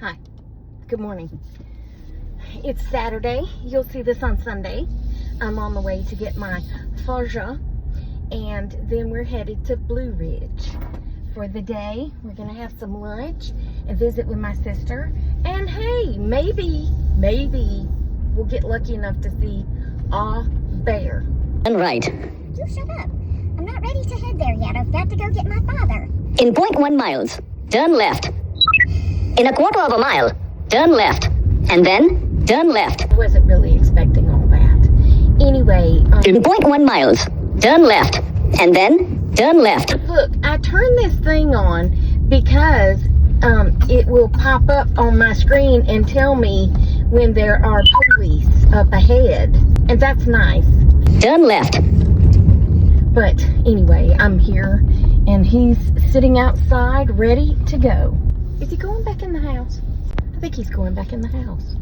Hi, good morning. It's Saturday. You'll see this on Sunday. I'm on the way to get my Faja, and then we're headed to Blue Ridge for the day. We're gonna have some lunch and visit with my sister. And hey, maybe we'll get lucky enough to see a bear. And right. You shut up. I'm not ready to head there yet. I've got to go get my father. In 0.1 miles, turn left. In a quarter of a mile, turn left. And then, turn left. I wasn't really expecting all that. Anyway, In 0.1 miles, turn left. And then, turn left. look, I turned this thing on because it will pop up on my screen and tell me when there are police up ahead. And that's nice. Turn left. But anyway, I'm here and he's sitting outside ready to go. Is he going back in the house? I think he's going back in the house.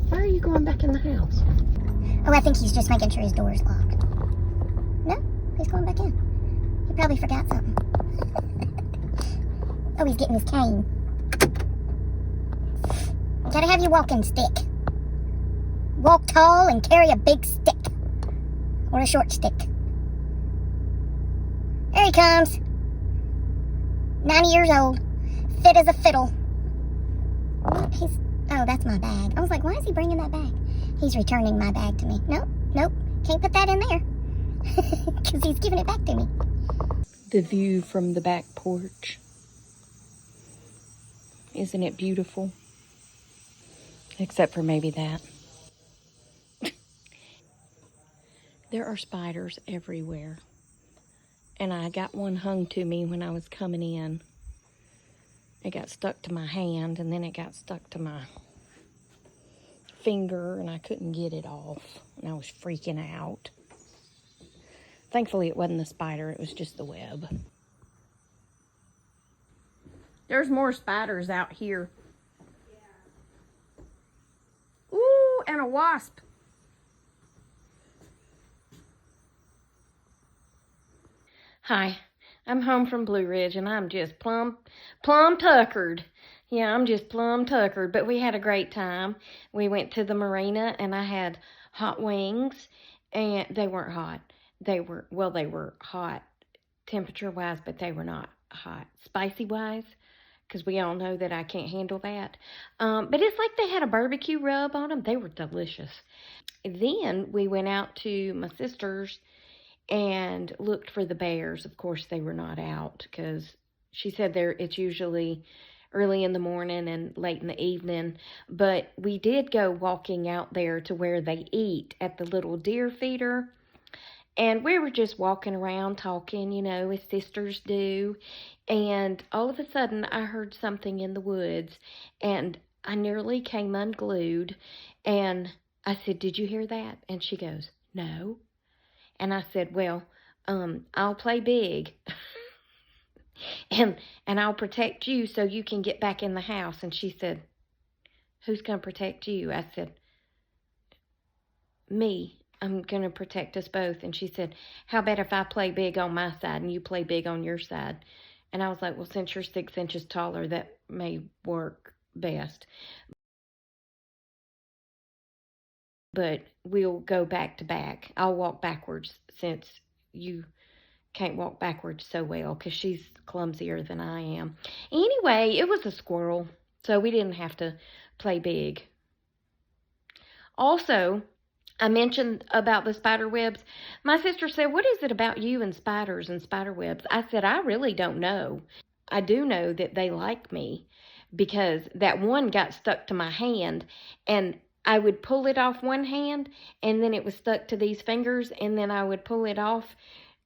Why are you going back in the house? Oh, I think he's just making sure his door is locked. No, he's going back in. He probably forgot something. Oh, he's getting his cane. Gotta have your walking stick. Walk tall and carry a big stick. Or a short stick. There he comes. 90 years old. Fit as a fiddle. Oh, that's my bag. I was like, why is he bringing that bag? He's returning my bag to me. Nope. Can't put that in there. Because he's giving it back to me. The view from the back porch. Isn't it beautiful? Except for maybe that. There are spiders everywhere. And I got one hung to me when I was coming in. It got stuck to my hand and then it got stuck to my finger and I couldn't get it off. And I was freaking out. Thankfully it wasn't the spider, it was just the web. There's more spiders out here. Ooh, and a wasp. Hi, I'm home from Blue Ridge and I'm just plumb tuckered. Yeah, I'm just plumb tuckered, but we had a great time. We went to the marina and I had hot wings and they weren't hot. They were hot temperature-wise, but they were not hot spicy-wise, because we all know that I can't handle that. But it's like they had a barbecue rub on them. They were delicious. Then we went out to my sister's and looked for the bears. Of course, they were not out because she said it's usually early in the morning and late in the evening. But we did go walking out there to where they eat at the little deer feeder. And we were just walking around talking, you know, as sisters do. And all of a sudden, I heard something in the woods. And I nearly came unglued. And I said, "Did you hear that?" And she goes, "No." And I said, "Well, I'll play big and I'll protect you so you can get back in the house." And she said, "Who's going to protect you?" I said, "Me. I'm going to protect us both." And she said, "How about if I play big on my side and you play big on your side?" And I was like, "Well, since you're 6 inches taller, that may work best. But we'll go back to back. I'll walk backwards since you can't walk backwards so well because she's clumsier than I am." Anyway, it was a squirrel, so we didn't have to play big. Also, I mentioned about the spider webs. My sister said, "What is it about you and spiders and spider webs?" I said, "I really don't know. I do know that they like me because that one got stuck to my hand and I would pull it off one hand and then it was stuck to these fingers and then I would pull it off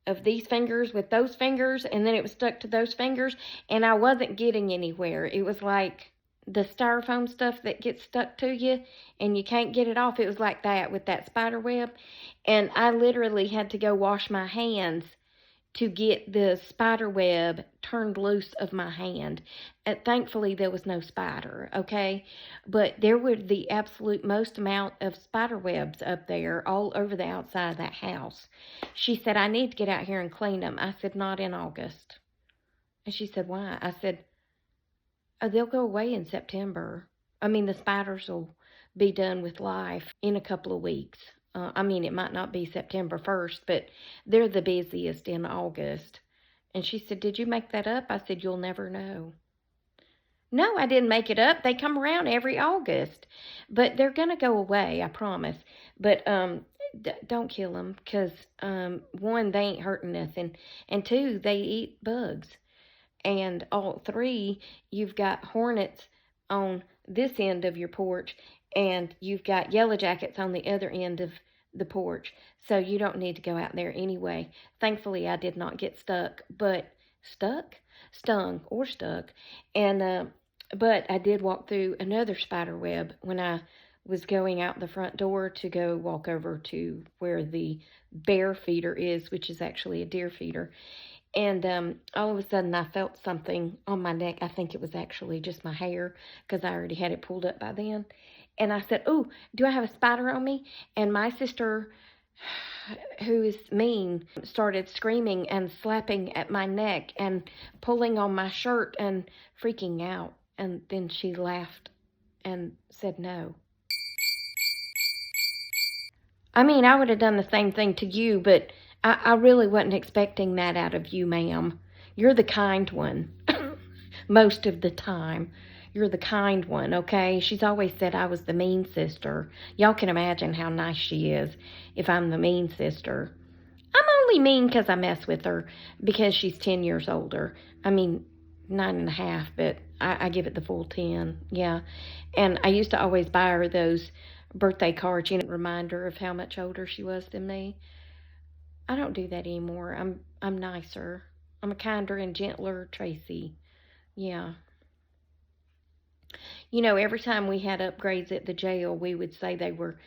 of these fingers with those fingers and then it was stuck to those fingers and I wasn't getting anywhere. It was like the styrofoam stuff that gets stuck to you and you can't get it off. It was like that with that spider web. And I literally had to go wash my hands to get the spider web turned loose of my hand. Thankfully, there was no spider, okay? But there were the absolute most amount of spider webs up there all over the outside of that house. She said, "I need to get out here and clean them." I said, "Not in August." And she said, "Why?" I said, "Oh, they'll go away in September." I mean, the spiders will be done with life in a couple of weeks. I mean, it might not be September 1st, but they're the busiest in August. And she said, "Did you make that up?" I said, "You'll never know." No, I didn't make it up. They come around every August. But they're going to go away, I promise. But don't kill them because, one, they ain't hurting nothing. And two, they eat bugs. And all three, you've got hornets on this end of your porch, and you've got yellow jackets on the other end of the porch. So you don't need to go out there anyway. Thankfully, I did not get stuck, but stung or stuck. And but I did walk through another spider web when I was going out the front door to go walk over to where the bear feeder is, which is actually a deer feeder. And all of a sudden, I felt something on my neck. I think it was actually just my hair because I already had it pulled up by then. And I said, "Oh, do I have a spider on me?" And my sister, who is mean, started screaming and slapping at my neck and pulling on my shirt and freaking out. And then she laughed and said no. I mean, I would have done the same thing to you, but I really wasn't expecting that out of you, ma'am. You're the kind one. Most of the time. You're the kind one, okay? She's always said I was the mean sister. Y'all can imagine how nice she is if I'm the mean sister. I'm only mean because I mess with her because she's 10 years older. I mean, 9.5, but I give it the full 10, yeah. And I used to always buy her those birthday cards, remind her of how much older she was than me. I don't do that anymore. I'm nicer. I'm a kinder and gentler Tracy. Yeah. Every time we had upgrades at the jail, we would say they were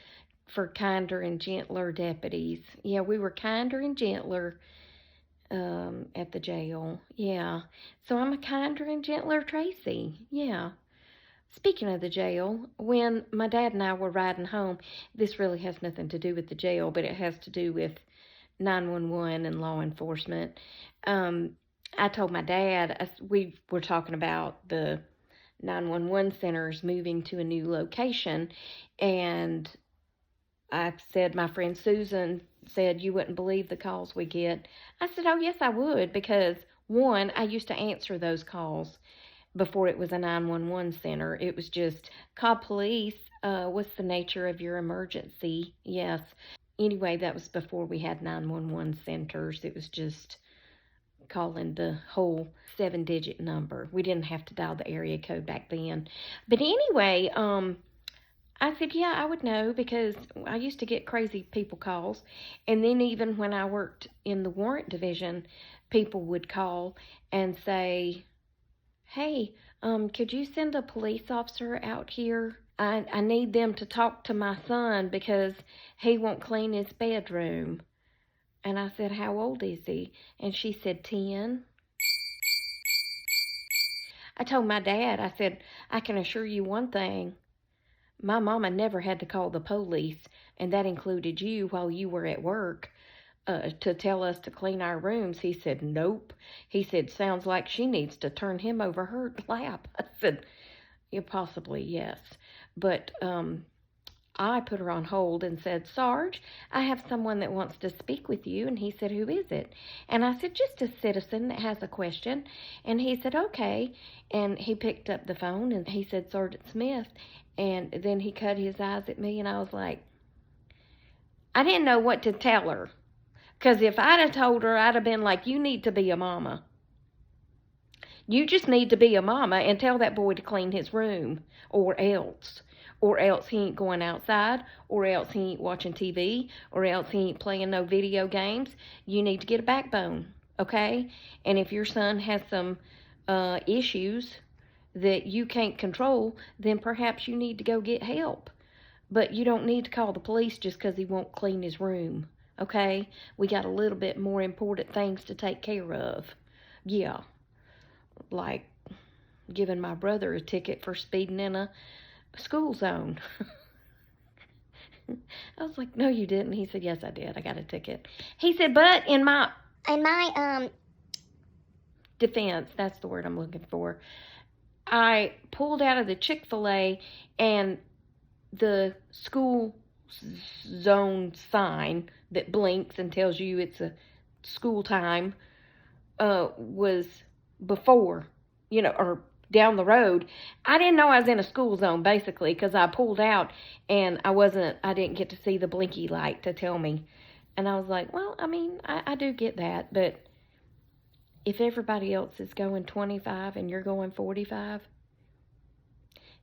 for kinder and gentler deputies. Yeah, we were kinder and gentler at the jail. Yeah. So I'm a kinder and gentler Tracy. Yeah. Speaking of the jail, when my dad and I were riding home, this really has nothing to do with the jail, but it has to do with 911 and law enforcement. I told my dad, we were talking about the 911 centers moving to a new location, and I said, my friend Susan said, "You wouldn't believe the calls we get." I said, "Oh, yes, I would, because one, I used to answer those calls before it was a 911 center. It was just, call police, what's the nature of your emergency?" Yes. Anyway, that was before we had 911 centers. It was just calling the whole 7-digit number. We didn't have to dial the area code back then. But anyway, I said, yeah, I would know because I used to get crazy people calls. And then even when I worked in the warrant division, people would call and say, "Hey, could you send a police officer out here? I need them to talk to my son because he won't clean his bedroom." And I said, "How old is he?" And she said, 10. I told my dad, I said, "I can assure you one thing. My mama never had to call the police, and that included you while you were at work, to tell us to clean our rooms." He said, "Nope." He said, "Sounds like she needs to turn him over her lap." I said, "Yeah, possibly, yes." But I put her on hold and said, "Sarge, I have someone that wants to speak with you." And he said, "Who is it?" And I said, "Just a citizen that has a question." And he said, "Okay." And he picked up the phone and he said, "Sergeant Smith." And then he cut his eyes at me, and I was like, I didn't know what to tell her. Because if I'd have told her, I'd have been like, "You need to be a mama. You just need to be a mama and tell that boy to clean his room, or else. Or else he ain't going outside, or else he ain't watching TV, or else he ain't playing no video games. You need to get a backbone, okay? And if your son has some issues that you can't control, then perhaps you need to go get help. But you don't need to call the police just because he won't clean his room, okay? We got a little bit more important things to take care of. Yeah, like giving my brother a ticket for speeding in a school zone." I was like, "No, you didn't." He said, "Yes, I did. I got a ticket." He said, "But in my In my defense," that's the word I'm looking for, I pulled out of the Chick-fil-A, and the school zone sign that blinks and tells you it's a school time was before, or down the road. I didn't know I was in a school zone, basically, because I pulled out and I didn't get to see the blinky light to tell me. And I was like, well, I mean, I do get that, but if everybody else is going 25 and you're going 45,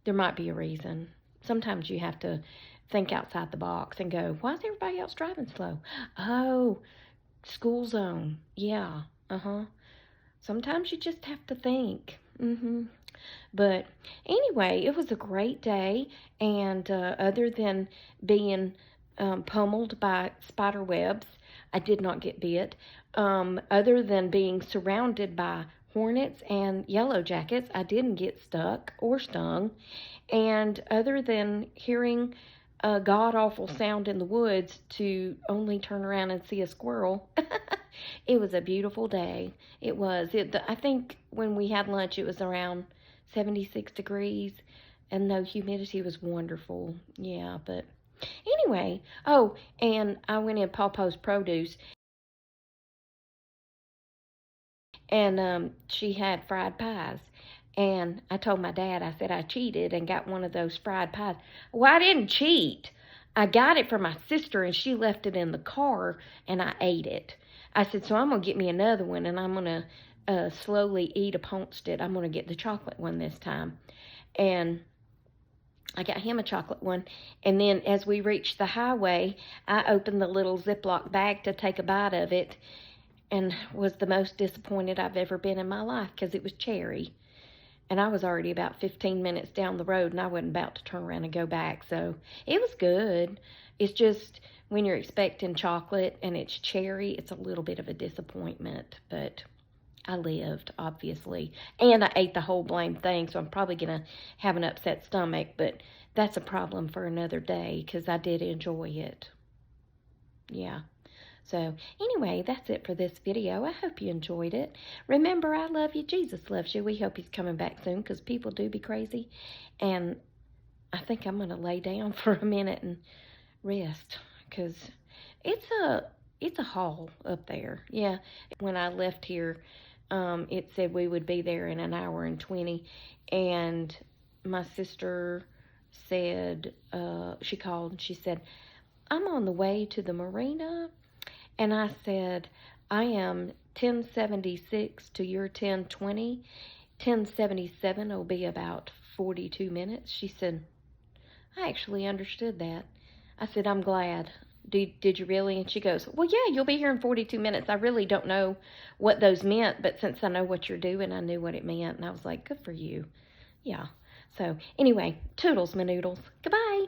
there might be a reason. Sometimes you have to think outside the box and go, why is everybody else driving slow? Oh, school zone. Yeah, sometimes you just have to think. But anyway, it was a great day, and other than being pummeled by spider webs, I did not get bit. Other than being surrounded by hornets and yellow jackets, I didn't get stuck or stung. And other than hearing a god-awful sound in the woods to only turn around and see a squirrel, it was a beautiful day. It was. I think when we had lunch, it was around 76 degrees, and the humidity was wonderful. Yeah, but anyway. Oh, and I went in Pawpaw's Produce, and she had fried pies. And I told my dad, I said I cheated and got one of those fried pies. Well, I didn't cheat. I got it from my sister, and she left it in the car, and I ate it. I said, so I'm going to get me another one, and I'm going to slowly eat amongst it. I'm going to get the chocolate one this time. And I got him a chocolate one. And then as we reached the highway, I opened the little Ziploc bag to take a bite of it, and was the most disappointed I've ever been in my life, because it was cherry. And I was already about 15 minutes down the road, and I wasn't about to turn around and go back. So it was good. It's just when you're expecting chocolate and it's cherry, it's a little bit of a disappointment. But I lived, obviously. And I ate the whole blame thing, so I'm probably going to have an upset stomach. But that's a problem for another day, because I did enjoy it. Yeah. So anyway, that's it for this video. I hope you enjoyed it. Remember, I love you. Jesus loves you. We hope he's coming back soon, because people do be crazy. And I think I'm going to lay down for a minute and rest, because it's a haul up there. Yeah, when I left here, it said we would be there in 1 hour and 20. And my sister said, she called and she said, I'm on the way to the marina. And I said, I am 1076 to your 1020. 1077 will be about 42 minutes. She said, I actually understood that. I said, I'm glad. Did you really? And she goes, well, yeah, you'll be here in 42 minutes. I really don't know what those meant, but since I know what you're doing, I knew what it meant. And I was like, good for you. Yeah. So anyway, toodles, my noodles. Goodbye.